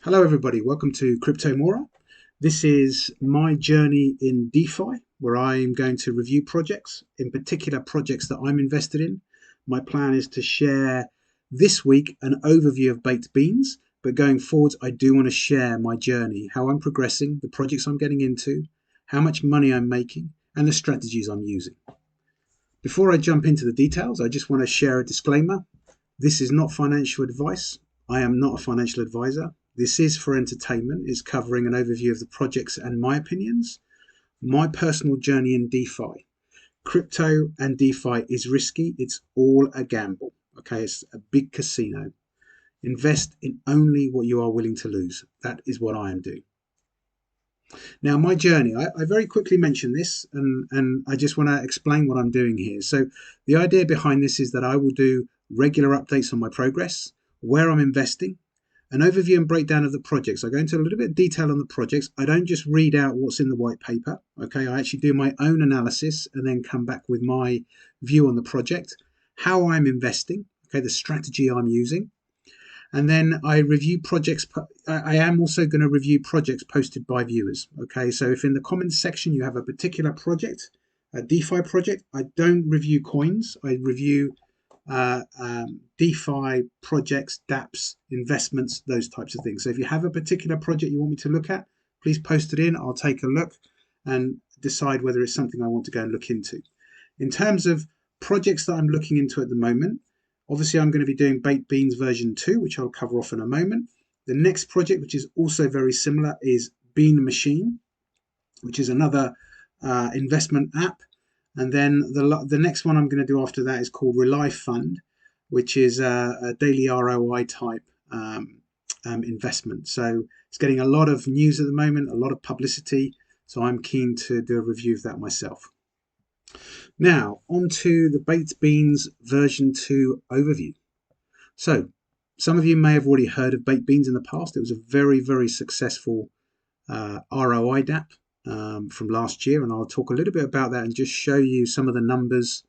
Hello, everybody. Welcome to Crypto Mora. This is my journey in DeFi, where I am going to review projects, in particular projects that I'm invested in. My plan is to share this week an overview of baked beans, but going forwards, I do want to share my journey, how I'm progressing, the projects I'm getting into, how much money I'm making, and the strategies I'm using. Before I jump into the details, I just want to share a disclaimer. This is not financial advice. I am not a financial advisor. This is for entertainment. It's covering an overview of the projects and my opinions. My personal journey in DeFi. Crypto and DeFi is risky. It's all a gamble. Okay, it's a big casino. Invest in only what you are willing to lose. That is what I am doing. Now, my journey, I very quickly mentioned this and I just want to explain what I'm doing here. So, the idea behind this is that I will do regular updates on my progress, where I'm investing, an overview and breakdown of the projects. I go into a little bit of detail on the projects. I don't just read out what's in the white paper. Okay, I actually do my own analysis and then come back with my view on the project, how I'm investing, okay, the strategy I'm using. And then I review projects. I am also going to review projects posted by viewers. Okay, so if in the comments section you have a particular project, a DeFi project, I don't review coins. I review DeFi projects, dApps, investments, those types of things. So if you have a particular project you want me to look at, please post it in. I'll take a look and decide whether it's something I want to go and look into. In terms of projects that I'm looking into at the moment, obviously I'm going to be doing Baked Beans version 2, which I'll cover off in a moment. The next project, which is also very similar, is Bean Machine, which is another investment app. And then the next one I'm going to do after that is called Rely Fund, which is a daily ROI type investment. So it's getting a lot of news at the moment, a lot of publicity. So I'm keen to do a review of that myself. Now, on to the Baked Beans version 2 overview. So, some of you may have already heard of Baked Beans in the past. It was a very, very successful ROI dApp from last year, and I'll talk a little bit about that and just show you some of the numbers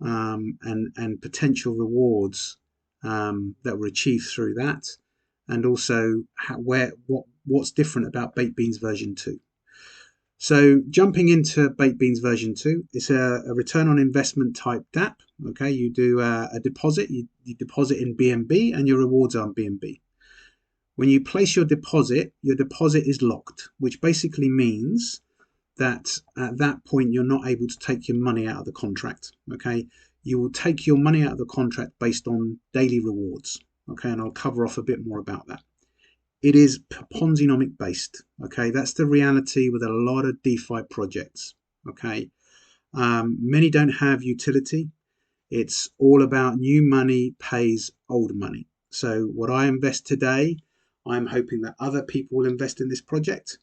and potential rewards that were achieved through that, and also what's different about Baked Beans version 2. So jumping into Baked Beans version 2, it's a return on investment type dApp. Okay, you do a deposit, you deposit in BNB and your rewards are on BNB. When you place your deposit is locked, which basically means that at that point you're not able to take your money out of the contract. Okay, you will take your money out of the contract based on daily rewards. Okay, and I'll cover off a bit more about that. It is Ponzi-nomic based. Okay, that's the reality with a lot of DeFi projects. Okay, many don't have utility. It's all about new money pays old money. So what I invest today, I'm hoping that other people will invest in this project,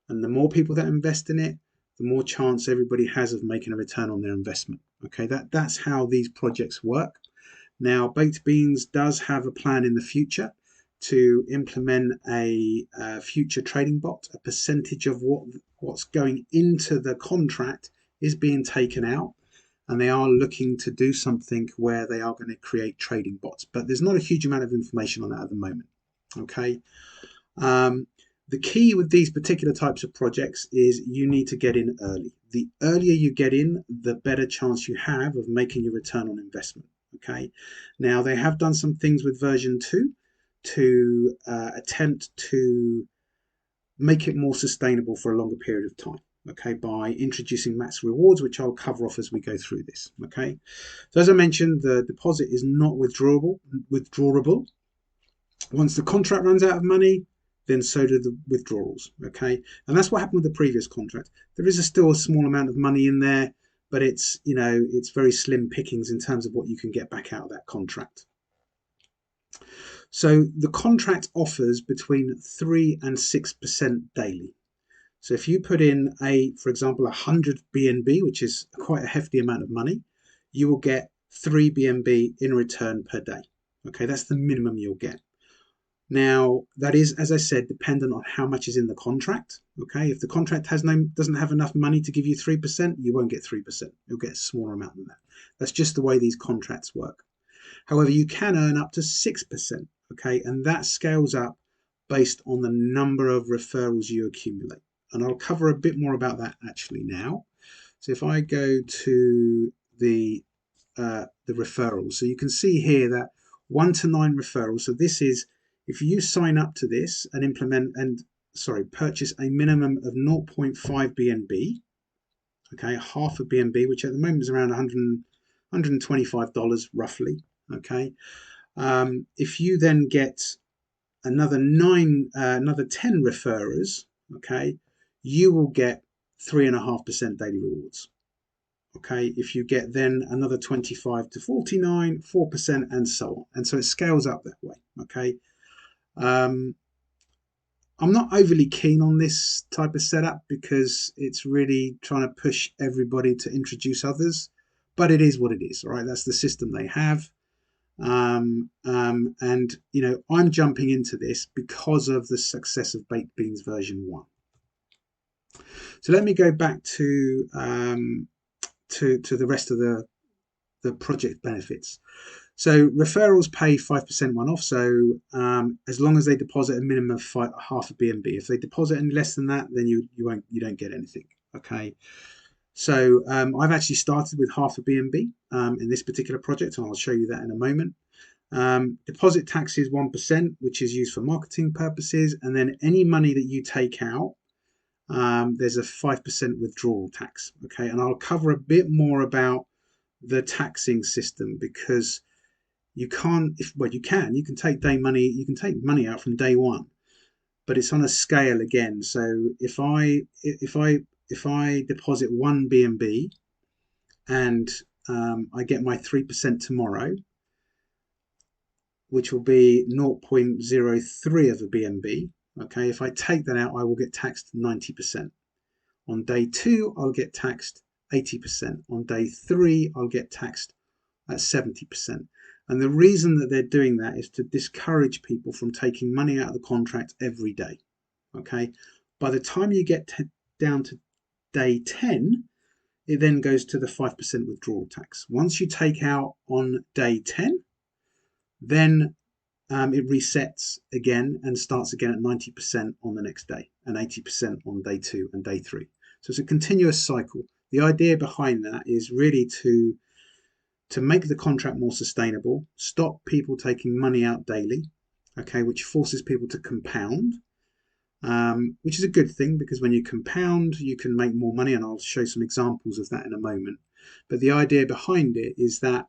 and the more people that invest in it, the more chance everybody has of making a return on their investment. Okay, that's how these projects work. Now, Baked Beans does have a plan in the future to implement a future trading bot. A percentage of what's going into the contract is being taken out, and they are looking to do something where they are going to create trading bots, but there's not a huge amount of information on that at the moment. Okay, the key with these particular types of projects is you need to get in early. The earlier you get in, the better chance you have of making your return on investment. Okay, now they have done some things with version 2 to attempt to make it more sustainable for a longer period of time. Okay, by introducing max rewards, which I'll cover off as we go through this. Okay, so as I mentioned, the deposit is not withdrawable. Once the contract runs out of money, then so do the withdrawals. Okay, and that's what happened with the previous contract. There is still a small amount of money in there, but it's very slim pickings in terms of what you can get back out of that contract. So the contract offers between 3 and 6% daily. So if you put in for example, 100 BNB, which is quite a hefty amount of money, you will get 3 BNB in return per day. Okay, that's the minimum you'll get. Now, that is, as I said, dependent on how much is in the contract. Okay, if the contract doesn't have enough money to give you 3%, you won't get 3%. You'll get a smaller amount than that. That's just the way these contracts work. However, you can earn up to 6%. Okay, and that scales up based on the number of referrals you accumulate. And I'll cover a bit more about that actually now. So if I go to the referrals, so you can see here that 1 to 9 referrals. So this is if you sign up to this and purchase a minimum of 0.5 BNB, okay, half a BNB, which at the moment is around $125 roughly, okay. If you then get another 10 referrers, okay, you will get 3.5% daily rewards. Okay, if you get then another 25 to 49, 4%, and so on. And so it scales up that way. Okay. I'm not overly keen on this type of setup because it's really trying to push everybody to introduce others, but it is what it is. All right, that's the system they have. And you know, I'm jumping into this because of the success of Baked Beans version 1. So let me go back to the rest of the project benefits. So referrals pay 5% one-off. So as long as they deposit a minimum of half a BNB. If they deposit any less than that, then you don't get anything. Okay. So I've actually started with half a BNB in this particular project, and I'll show you that in a moment. Deposit tax is 1%, which is used for marketing purposes, and then any money that you take out, there's a 5% withdrawal tax. Okay, and I'll cover a bit more about the taxing system because you can't. You can take money out from day one, but it's on a scale again. So if I deposit 1 BNB and I get my 3% tomorrow, which will be 0.03 of a BNB. Okay, if I take that out, I will get taxed 90%. On day 2, I'll get taxed 80%. On day 3, I'll get taxed at 70%. And the reason that they're doing that is to discourage people from taking money out of the contract every day. Okay, by the time you get down to day 10, it then goes to the 5% withdrawal tax. Once you take out on day 10, then it resets again and starts again at 90% on the next day and 80% on day 2 and day 3. So it's a continuous cycle. The idea behind that is really to make the contract more sustainable, stop people taking money out daily, okay, which forces people to compound, which is a good thing because when you compound, you can make more money, and I'll show some examples of that in a moment. But the idea behind it is that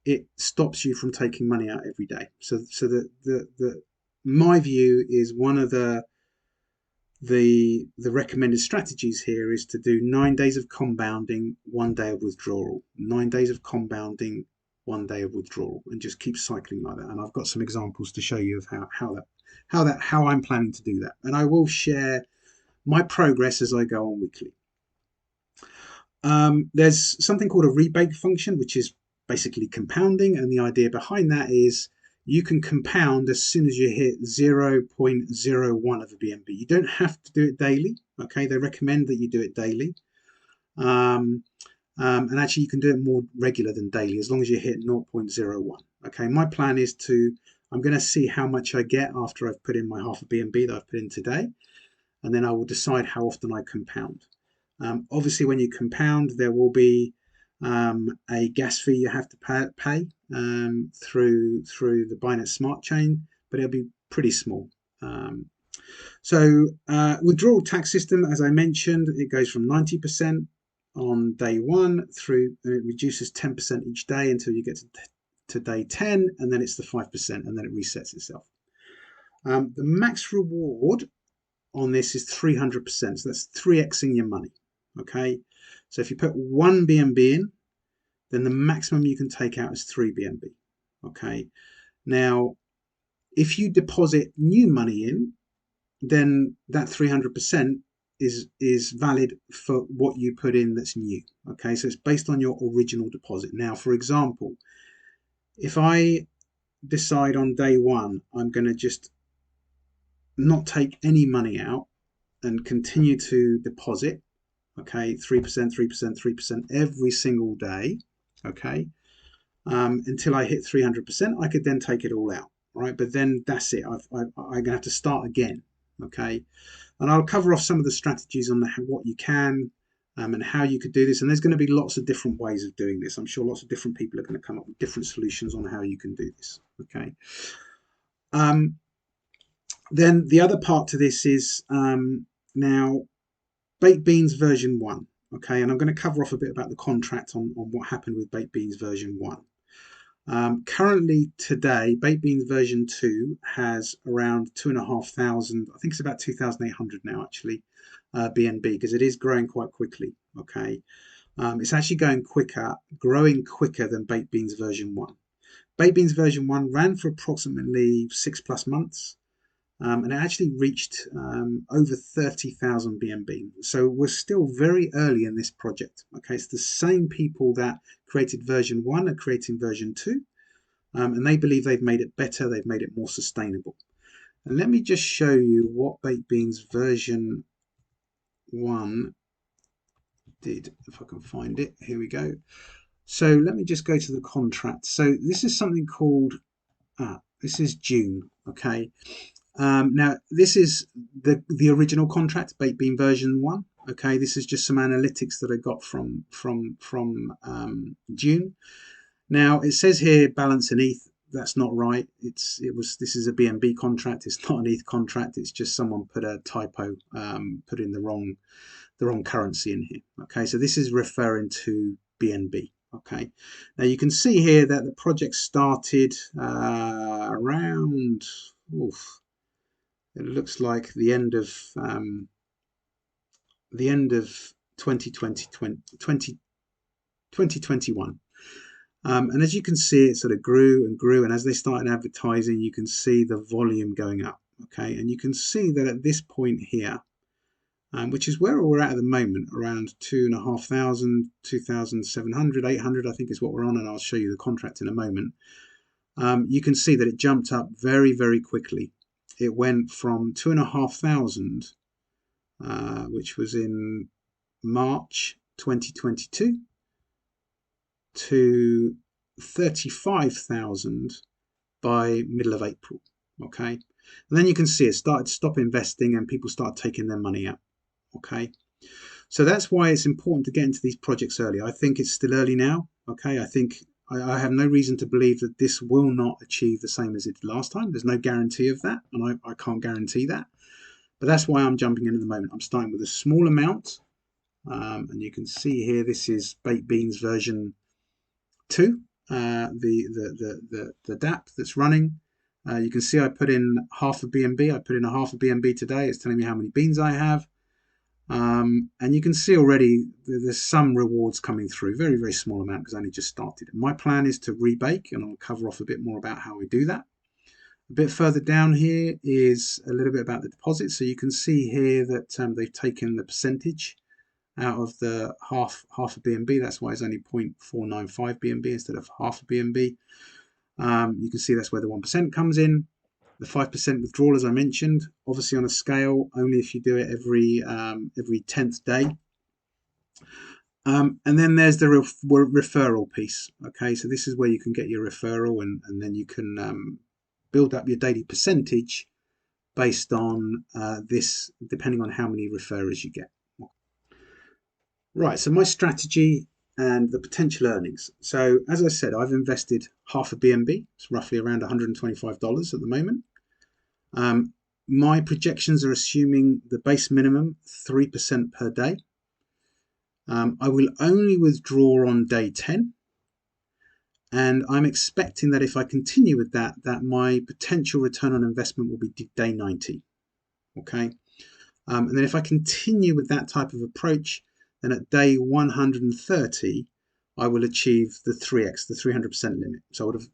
it stops you from taking money out every day. So my view is one of the recommended strategies here is to do 9 days of compounding, 1 day of withdrawal, 9 days of compounding, 1 day of withdrawal, and just keep cycling like that. And I've got some examples to show you of how I'm planning to do that. And I will share my progress as I go on weekly. There's something called a rebate function, which is basically compounding, and the idea behind that is you can compound as soon as you hit 0.01 of a BNB. You don't have to do it daily. Okay, they recommend that you do it daily, and actually you can do it more regular than daily as long as you hit 0.01. Okay, my plan is I'm going to see how much I get after I've put in my half a BNB that I've put in today, and then I will decide how often I compound. Obviously, when you compound, there will be a gas fee you have to pay through the Binance Smart Chain, but it'll be pretty small. Withdrawal tax system, as I mentioned, it goes from 90% on day 1 through, it reduces 10% each day until you get to day 10, and then it's the 5%, and then it resets itself. The max reward on this is 300%, so that's 3xing your money. Okay, so if you put 1 BNB in, then the maximum you can take out is 3 BNB. Okay, now if you deposit new money in, then that 300% is valid for what you put in that's new. Okay, so it's based on your original deposit. Now, for example, if I decide on day 1 I'm going to just not take any money out and continue to deposit, okay, 3%, 3%, 3% every single day, okay, until I hit 300%, I could then take it all out. right? But then that's it. I'm gonna have to start again, okay? And I'll cover off some of the strategies on what you can and how you could do this. And there's going to be lots of different ways of doing this. I'm sure lots of different people are going to come up with different solutions on how you can do this. Okay. Then the other part to this is now Baked Beans version 1. Okay. And I'm going to cover off a bit about the contract on what happened with Baked Beans version 1. Currently today, Baked Beans version 2 has around 2,500, I think it's about 2,800 now actually, BNB, because it is growing quite quickly. Okay, it's actually growing quicker than Baked Beans version 1. Baked Beans version 1 ran for approximately 6+ months, and it actually reached over 30,000 BNB. So we're still very early in this project. Okay, it's the same people that created version 1 are creating version 2, and they believe they've made it better, they've made it more sustainable. And let me just show you what Baked Beans version 1 did, if I can find it. Here we go. So let me just go to the contract. So this is something called, this is June, okay. Now this is the original contract, Baked Bean version 1. Okay, this is just some analytics that I got from June. Now it says here balance in ETH. That's not right. This is a BNB contract. It's not an ETH contract. It's just someone put a typo, put in the wrong currency in here. Okay, so this is referring to BNB. Okay, now you can see here that the project started around, it looks like the end of 2021. And as you can see, it sort of grew and grew. And as they started advertising, you can see the volume going up. Okay, and you can see that at this point here, which is where we're at the moment, around 2,500, 2,700, 800, I think is what we're on. And I'll show you the contract in a moment. You can see that it jumped up very, very quickly. It went from 2,500, which was in March 2022, to 35,000 by middle of April. Okay, and then you can see it started to stop investing and people start taking their money out. Okay, so that's why it's important to get into these projects early. I think it's still early now. Okay, I think I have no reason to believe that this will not achieve the same as it did last time. There's no guarantee of that, and I can't guarantee that. But that's why I'm jumping in at the moment. I'm starting with a small amount, and you can see here this is Baked Beans version 2, the DApp that's running. You can see I put in half a BNB. I put in a half a BNB today. It's telling me how many beans I have. And you can see already there's some rewards coming through. Very, very small amount because I only just started. My plan is to rebake, and I'll cover off a bit more about how we do that. A bit further down here is a little bit about the deposit. So you can see here that they've taken the percentage out of the half a BNB. That's why it's only 0.495 BNB instead of half a BNB. You can see that's where the 1% comes in. The 5% withdrawal, as I mentioned, obviously on a scale, only if you do it every 10th day. And then there's the referral piece. Okay, so this is where you can get your referral, and then you can build up your daily percentage based on this, depending on how many referrers you get. Right, so my strategy and the potential earnings. So as I said, I've invested half a BNB. It's roughly around $125 at the moment. My projections are assuming the base minimum 3% per day. I will only withdraw on day 10. And I'm expecting that if I continue with that my potential return on investment will be day 90. Okay. And then if I continue with that type of approach, then at day 130, I will achieve the 3x, the 300% limit. So I would have,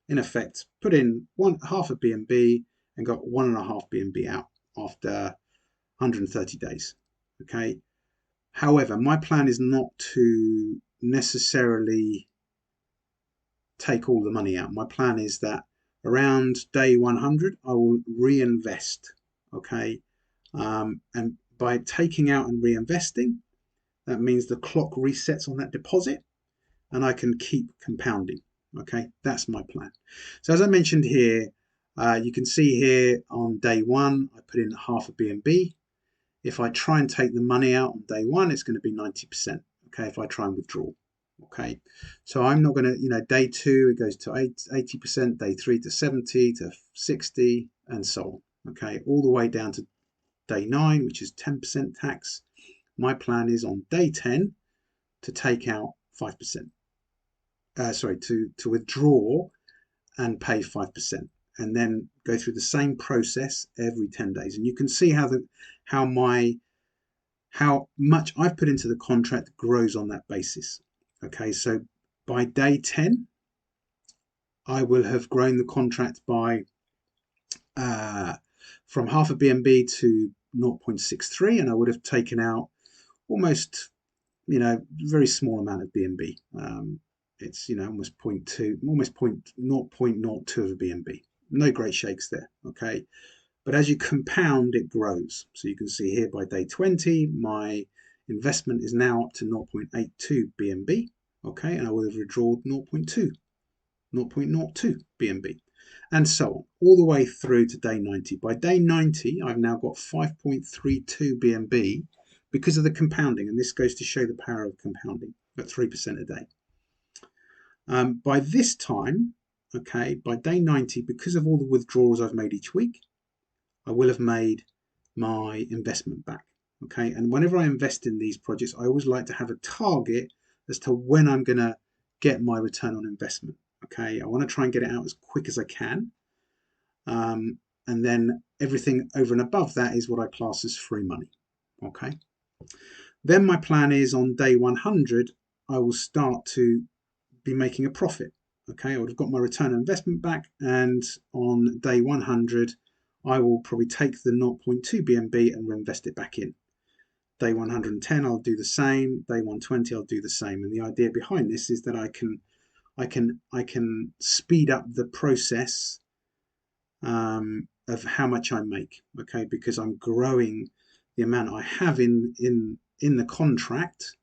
in effect, put in half a BNB and got 1.5 BNB out after 130 days. Okay. However, my plan is not to necessarily take all the money out. My plan is that around day 100, I will reinvest. Okay. And by taking out and reinvesting, that means the clock resets on that deposit and I can keep compounding. Okay, that's my plan. So as I mentioned here, You can see here on day one, I put in half a BNB. If I try and take the money out on day one, it's going to be 90%. Okay, if I try and withdraw. Okay, so I'm not going to, day two, it goes to 80%, day three to 70, to 60, and so on. Okay, all the way down to day 9, which is 10% tax. My plan is on day 10 to take out 5%. Sorry, to withdraw and pay 5%, and then go through the same process every 10 days. And you can see how much I've put into the contract grows on that basis. Okay, so by day 10, I will have grown the contract by from half a BNB to 0.63, and I would have taken out almost, very small amount of BNB. It's almost 0.2, almost 0.02 of a BNB. No great shakes there. Okay, but as you compound, it grows. So you can see here by day 20, my investment is now up to 0.82 BNB. Okay, and I will have withdrawn 0.02 BNB, and so on, all the way through to day 90. By day 90, I've now got 5.32 BNB because of the compounding, and this goes to show the power of compounding at 3% a day. By this time, okay, by day 90, because of all the withdrawals I've made each week, I will have made my investment back. Okay, and whenever I invest in these projects, I always like to have a target as to when I'm going to get my return on investment. Okay, I want to try and get it out as quick as I can. And then everything over and above that is what I class as free money. Okay, then my plan is on day 100, I will start to be making a profit. Okay, I would have got my return on investment back, and on day 100, I will probably take the 0.2 BNB and reinvest it back in. Day 110, I'll do the same. Day 120, I'll do the same. And the idea behind this is that I can speed up the process of how much I make. Okay, because I'm growing the amount I have in the contract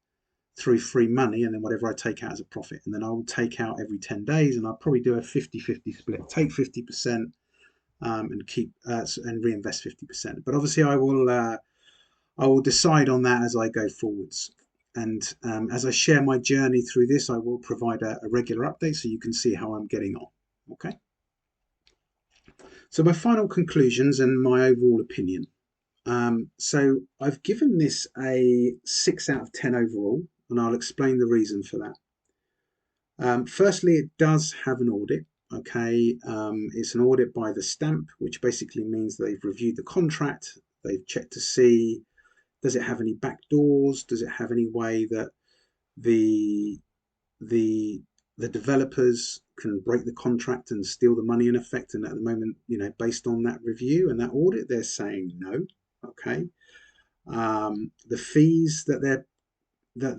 through free money, and then whatever I take out as a profit, and then I will take out every 10 days, and I'll probably do a 50-50 split, take 50% and keep and reinvest 50%. But obviously I will decide on that as I go forwards, and as I share my journey through this, I will provide a regular update so you can see how I'm getting on. Okay, so my final conclusions and my overall opinion. So I've given this a 6 out of 10 overall, and I'll explain the reason for that. Firstly, it does have an audit. Okay, it's an audit by the stamp, which basically means they've reviewed the contract, they've checked to see, does it have any back doors, does it have any way that the developers can break the contract and steal the money in effect. And at the moment, based on that review and that audit, they're saying no. Okay, the fees that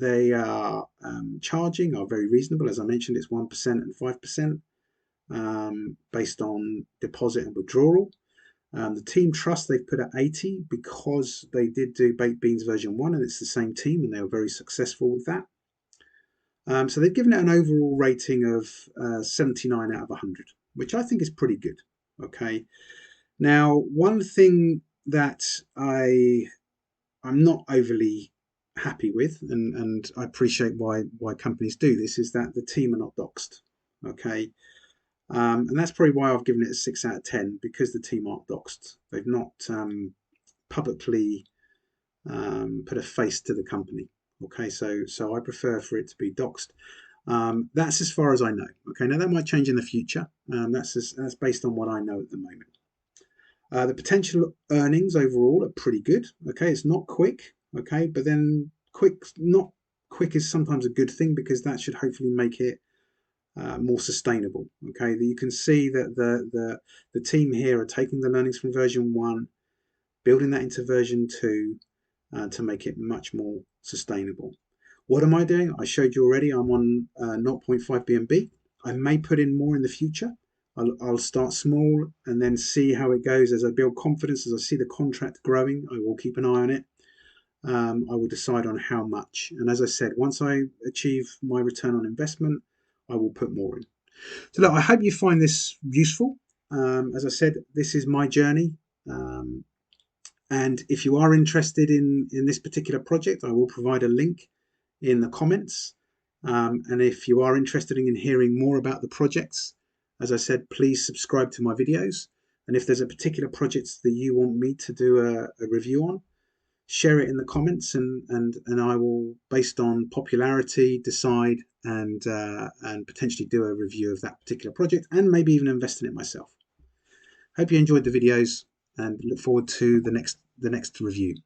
they are charging are very reasonable. As I mentioned, it's 1% and 5% based on deposit and withdrawal. The team trust they've put at 80 because they did do Baked Beans version 1, and it's the same team, and they were very successful with that. So they've given it an overall rating of 79 out of 100, which I think is pretty good. Okay. Now, one thing that I'm not overly happy with, and I appreciate why companies do this, is that the team are not doxed. Okay. And that's probably why I've given it a 6 out of 10, because the team aren't doxed. They've not publicly put a face to the company. Okay, so I prefer for it to be doxed. That's as far as I know. Okay, now that might change in the future. That's based on what I know at the moment. The potential earnings overall are pretty good. Okay, it's not quick. Okay, but then not quick is sometimes a good thing, because that should hopefully make it more sustainable. Okay, you can see that the team here are taking the learnings from version 1, building that into version 2 to make it much more sustainable. What am I doing? I showed you already. I'm on 0.5 BNB. I may put in more in the future. I'll start small and then see how it goes as I build confidence. As I see the contract growing, I will keep an eye on it. I will decide on how much. And as I said, once I achieve my return on investment, I will put more in. So look, I hope you find this useful. As I said, this is my journey. And if you are interested in this particular project, I will provide a link in the comments. And if you are interested in hearing more about the projects, as I said, please subscribe to my videos. And if there's a particular project that you want me to do a review on, share it in the comments, and I will, based on popularity, decide and potentially do a review of that particular project and maybe even invest in it myself. Hope you enjoyed the videos and look forward to the next review.